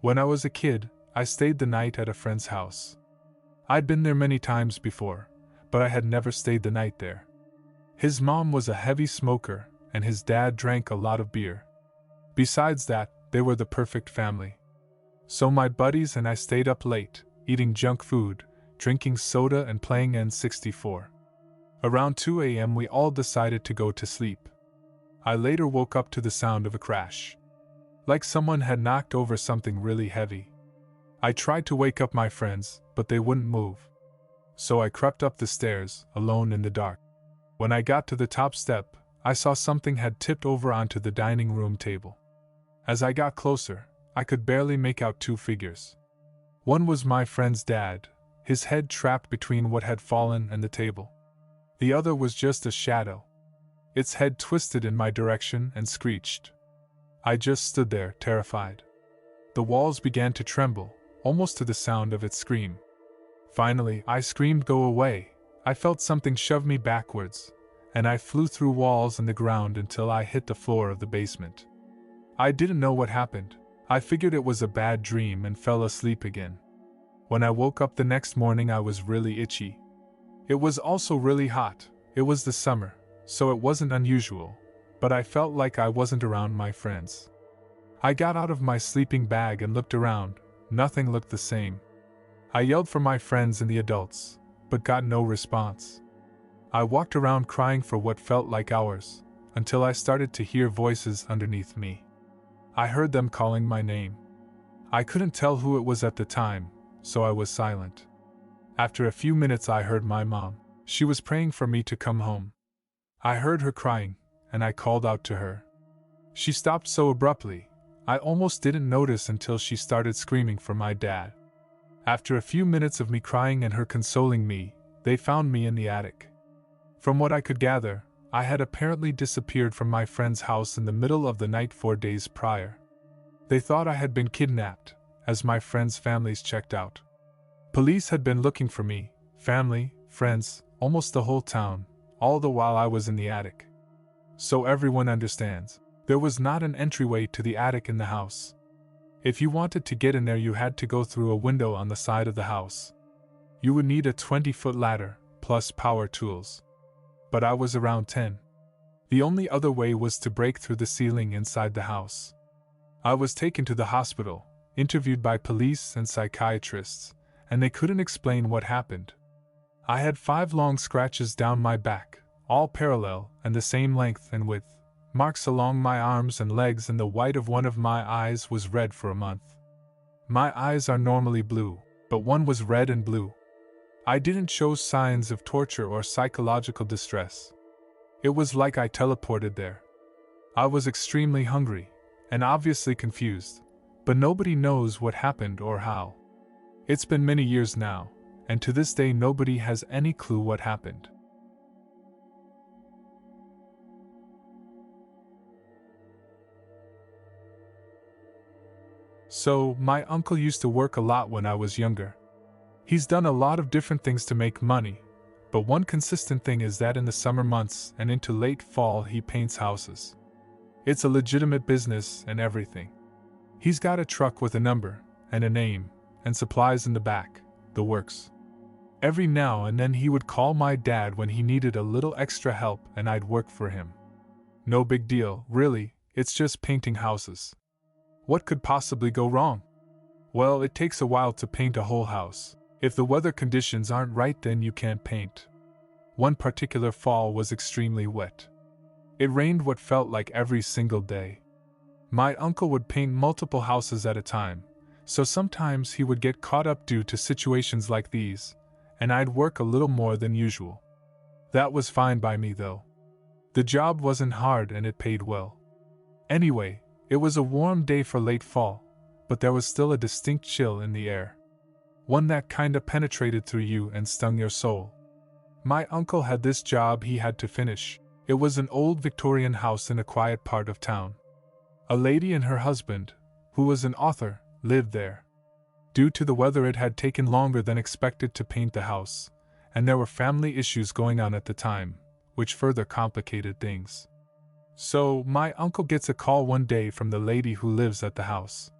When I was a kid, I stayed the night at a friend's house. I'd been there many times before, but I had never stayed the night there. His mom was a heavy smoker, and his dad drank a lot of beer. Besides that, they were the perfect family. So my buddies and I stayed up late, eating junk food, drinking soda and playing N64. Around 2 a.m. we all decided to go to sleep. I later woke up to the sound of a crash. Like someone had knocked over something really heavy. I tried to wake up my friends, but they wouldn't move. So I crept up the stairs, alone in the dark. When I got to the top step, I saw something had tipped over onto the dining room table. As I got closer, I could barely make out two figures. One was my friend's dad, his head trapped between what had fallen and the table. The other was just a shadow. Its head twisted in my direction and screeched. I just stood there, terrified. The walls began to tremble, almost to the sound of its scream. Finally, I screamed, "Go away!" I felt something shove me backwards, and I flew through walls and the ground until I hit the floor of the basement. I didn't know what happened. I figured it was a bad dream and fell asleep again. When I woke up the next morning, I was really itchy. It was also really hot. It was the summer, so it wasn't unusual, but I felt like I wasn't around my friends. I got out of my sleeping bag and looked around. Nothing looked the same. I yelled for my friends and the adults, but got no response. I walked around crying for what felt like hours, until I started to hear voices underneath me. I heard them calling my name. I couldn't tell who it was at the time, so I was silent. After a few minutes I heard my mom. She was praying for me to come home. I heard her crying, and I called out to her. She stopped so abruptly, I almost didn't notice until she started screaming for my dad. After a few minutes of me crying and her consoling me, they found me in the attic. From what I could gather, I had apparently disappeared from my friend's house in the middle of the night 4 days prior. They thought I had been kidnapped, as my friends' families checked out. Police had been looking for me, family, friends, almost the whole town, all the while I was in the attic. So everyone understands, there was not an entryway to the attic in the house. If you wanted to get in there, you had to go through a window on the side of the house. You would need a 20-foot ladder, plus power tools. But I was around 10. The only other way was to break through the ceiling inside the house. I was taken to the hospital, interviewed by police and psychiatrists, and they couldn't explain what happened. I had 5 long scratches down my back, all parallel and the same length and width, marks along my arms and legs, and the white of one of my eyes was red for a month. My eyes are normally blue, but one was red and blue. I didn't show signs of torture or psychological distress. It was like I teleported there. I was extremely hungry, and obviously confused, but nobody knows what happened or how. It's been many years now, and to this day nobody has any clue what happened. So, my uncle used to work a lot when I was younger. He's done a lot of different things to make money, but one consistent thing is that in the summer months and into late fall he paints houses. It's a legitimate business and everything. He's got a truck with a number, and a name, and supplies in the back, the works. Every now and then he would call my dad when he needed a little extra help and I'd work for him. No big deal, really, it's just painting houses. What could possibly go wrong? Well, it takes a while to paint a whole house. If the weather conditions aren't right, then you can't paint. One particular fall was extremely wet. It rained what felt like every single day. My uncle would paint multiple houses at a time, so sometimes he would get caught up due to situations like these, and I'd work a little more than usual. That was fine by me though. The job wasn't hard and it paid well. Anyway, it was a warm day for late fall, but there was still a distinct chill in the air. One that kinda penetrated through you and stung your soul. My uncle had this job he had to finish. It was an old Victorian house in a quiet part of town. A lady and her husband, who was an author, lived there. Due to the weather, it had taken longer than expected to paint the house, and there were family issues going on at the time, which further complicated things. So, my uncle gets a call one day from the lady who lives at the house.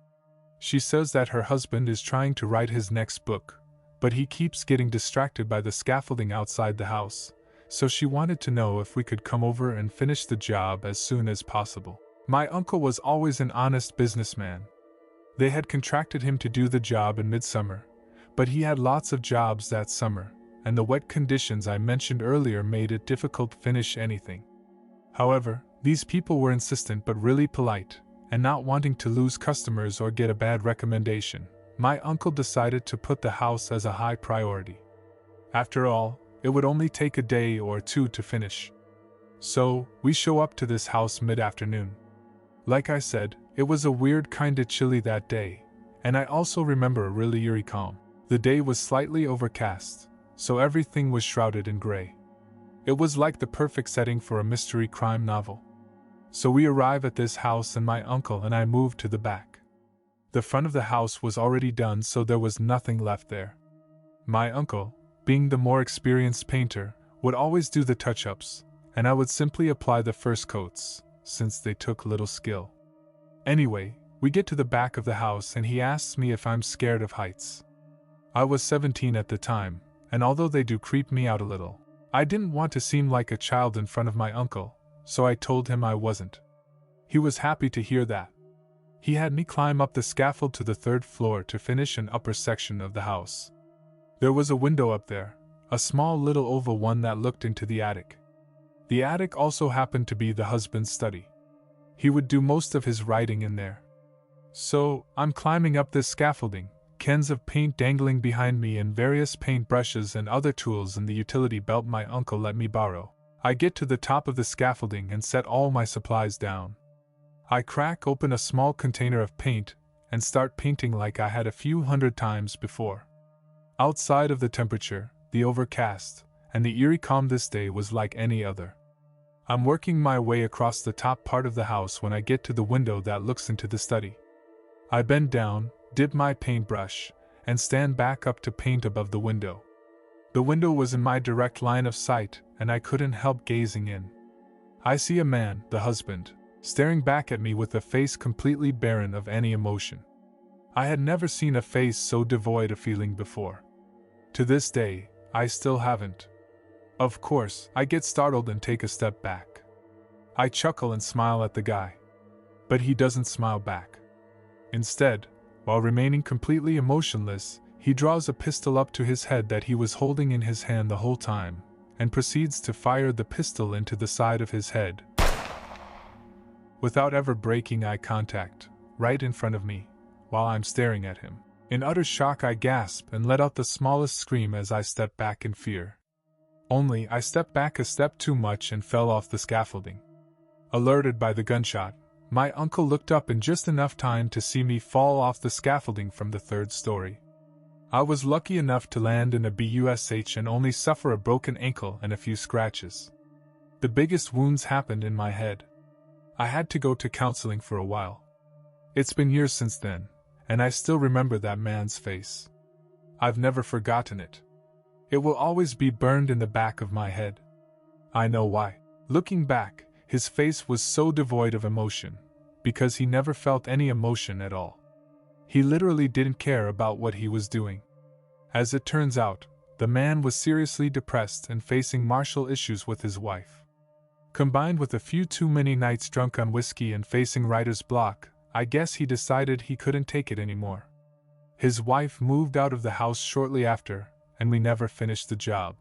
She says that her husband is trying to write his next book, but he keeps getting distracted by the scaffolding outside the house, so she wanted to know if we could come over and finish the job as soon as possible. My uncle was always an honest businessman. They had contracted him to do the job in midsummer, but he had lots of jobs that summer, and the wet conditions I mentioned earlier made it difficult to finish anything. However, these people were insistent but really polite, and not wanting to lose customers or get a bad recommendation, my uncle decided to put the house as a high priority. After all, it would only take a day or two to finish. So, we show up to this house mid-afternoon. Like I said, it was a weird kinda chilly that day, and I also remember a really eerie calm. The day was slightly overcast, so everything was shrouded in gray. It was like the perfect setting for a mystery crime novel. So we arrive at this house and my uncle and I moved to the back. The front of the house was already done, so there was nothing left there. My uncle, being the more experienced painter, would always do the touch-ups, and I would simply apply the first coats, since they took little skill. Anyway, we get to the back of the house and he asks me if I'm scared of heights. I was 17 at the time, and although they do creep me out a little, I didn't want to seem like a child in front of my uncle, so I told him I wasn't. He was happy to hear that. He had me climb up the scaffold to the 3rd floor to finish an upper section of the house. There was a window up there, a small little oval one that looked into the attic. The attic also happened to be the husband's study. He would do most of his writing in there. So, I'm climbing up this scaffolding, cans of paint dangling behind me and various paint brushes and other tools in the utility belt my uncle let me borrow. I get to the top of the scaffolding and set all my supplies down. I crack open a small container of paint and start painting like I had a few hundred times before. Outside of the temperature, the overcast, and the eerie calm, this day was like any other. I'm working my way across the top part of the house when I get to the window that looks into the study. I bend down, dip my paintbrush, and stand back up to paint above the window. The window was in my direct line of sight, and I couldn't help gazing in. I see a man, the husband, staring back at me with a face completely barren of any emotion. I had never seen a face so devoid of feeling before. To this day, I still haven't. Of course, I get startled and take a step back. I chuckle and smile at the guy. But he doesn't smile back. Instead, while remaining completely emotionless, he draws a pistol up to his head that he was holding in his hand the whole time, and proceeds to fire the pistol into the side of his head, without ever breaking eye contact, right in front of me, while I'm staring at him. In utter shock, I gasp and let out the smallest scream as I step back in fear. Only, I stepped back a step too much and fell off the scaffolding. Alerted by the gunshot, my uncle looked up in just enough time to see me fall off the scaffolding from the 3rd story. I was lucky enough to land in a BUSH and only suffer a broken ankle and a few scratches. The biggest wounds happened in my head. I had to go to counseling for a while. It's been years since then, and I still remember that man's face. I've never forgotten it. It will always be burned in the back of my head. I know why. Looking back, his face was so devoid of emotion, because he never felt any emotion at all. He literally didn't care about what he was doing. As it turns out, the man was seriously depressed and facing marital issues with his wife. Combined with a few too many nights drunk on whiskey and facing writer's block, I guess he decided he couldn't take it anymore. His wife moved out of the house shortly after, and we never finished the job.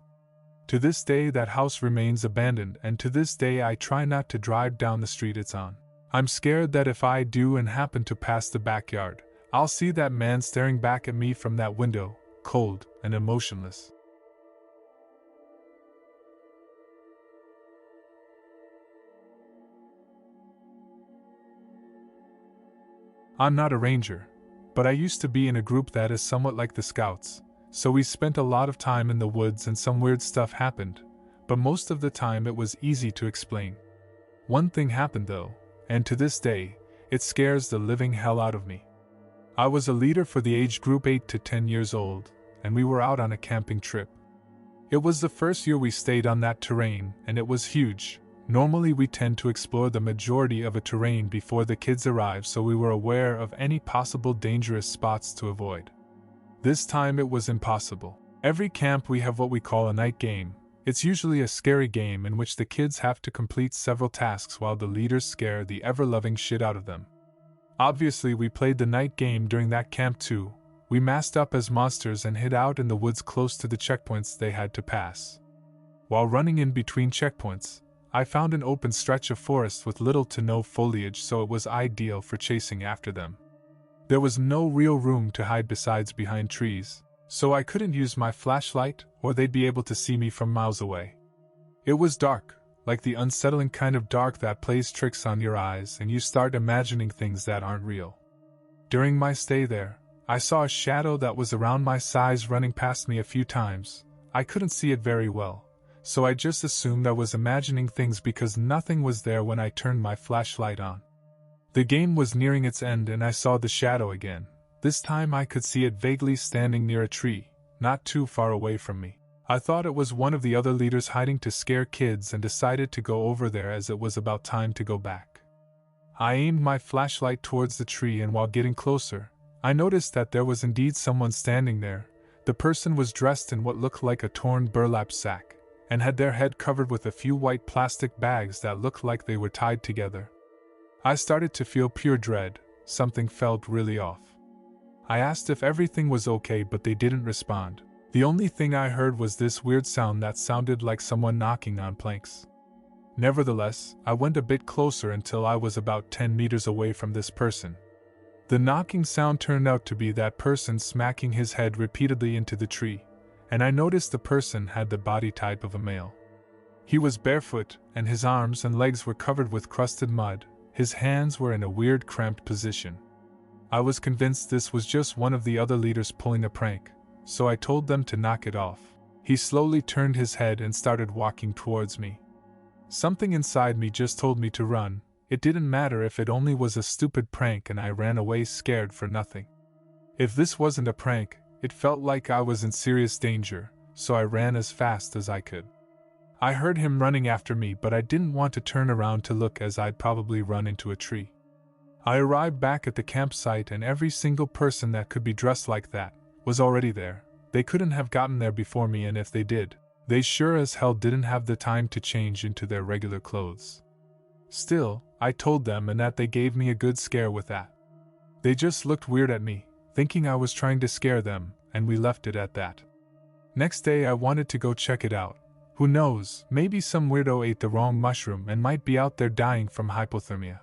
To this day that house remains abandoned, and to this day I try not to drive down the street it's on. I'm scared that if I do and happen to pass the backyard, I'll see that man staring back at me from that window, cold and emotionless. I'm not a ranger, but I used to be in a group that is somewhat like the Scouts, so we spent a lot of time in the woods and some weird stuff happened, but most of the time it was easy to explain. One thing happened though, and to this day, it scares the living hell out of me. I was a leader for the age group 8 to 10 years old, and we were out on a camping trip. It was the first year we stayed on that terrain, and it was huge, Normally we tend to explore the majority of a terrain before the kids arrive, so we were aware of any possible dangerous spots to avoid. This time it was impossible. Every camp we have what we call a night game. It's usually a scary game in which the kids have to complete several tasks while the leaders scare the ever-loving shit out of them. Obviously we played the night game during that camp too. We masked up as monsters and hid out in the woods close to the checkpoints they had to pass. While running in between checkpoints, I found an open stretch of forest with little to no foliage, so it was ideal for chasing after them. There was no real room to hide besides behind trees, so I couldn't use my flashlight or they'd be able to see me from miles away. It was dark, like the unsettling kind of dark that plays tricks on your eyes and you start imagining things that aren't real. During my stay there, I saw a shadow that was around my size running past me a few times. I couldn't see it very well, so I just assumed I was imagining things because nothing was there when I turned my flashlight on. The game was nearing its end and I saw the shadow again. This time I could see it vaguely standing near a tree, not too far away from me. I thought it was one of the other leaders hiding to scare kids and decided to go over there as it was about time to go back. I aimed my flashlight towards the tree and while getting closer, I noticed that there was indeed someone standing there. The person was dressed in what looked like a torn burlap sack, and had their head covered with a few white plastic bags that looked like they were tied together. I started to feel pure dread. Something felt really off. I asked if everything was okay, but they didn't respond. The only thing I heard was this weird sound that sounded like someone knocking on planks. Nevertheless, I went a bit closer until I was about 10 meters away from this person. The knocking sound turned out to be that person smacking his head repeatedly into the tree, and I noticed the person had the body type of a male. He was barefoot, and his arms and legs were covered with crusted mud. His hands were in a weird cramped position. I was convinced this was just one of the other leaders pulling a prank, so I told them to knock it off. He slowly turned his head and started walking towards me. Something inside me just told me to run. It didn't matter if it only was a stupid prank, and I ran away scared for nothing. If this wasn't a prank, it felt like I was in serious danger, so I ran as fast as I could. I heard him running after me, but I didn't want to turn around to look as I'd probably run into a tree. I arrived back at the campsite and every single person that could be dressed like that was already there. They couldn't have gotten there before me, and if they did, they sure as hell didn't have the time to change into their regular clothes. Still, I told them, and that they gave me a good scare with that. They just looked weird at me, thinking I was trying to scare them, and we left it at that. Next day I wanted to go check it out. Who knows, maybe some weirdo ate the wrong mushroom and might be out there dying from hypothermia.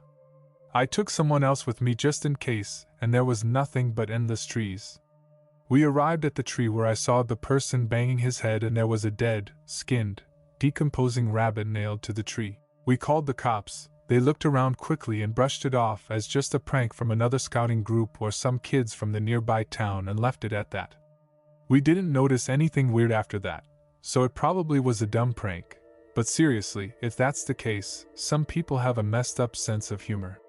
I took someone else with me just in case, and there was nothing but endless trees. We arrived at the tree where I saw the person banging his head, and there was a dead, skinned, decomposing rabbit nailed to the tree. We called the cops. They looked around quickly and brushed it off as just a prank from another scouting group or some kids from the nearby town and left it at that. We didn't notice anything weird after that, so it probably was a dumb prank. But seriously, if that's the case, some people have a messed up sense of humor.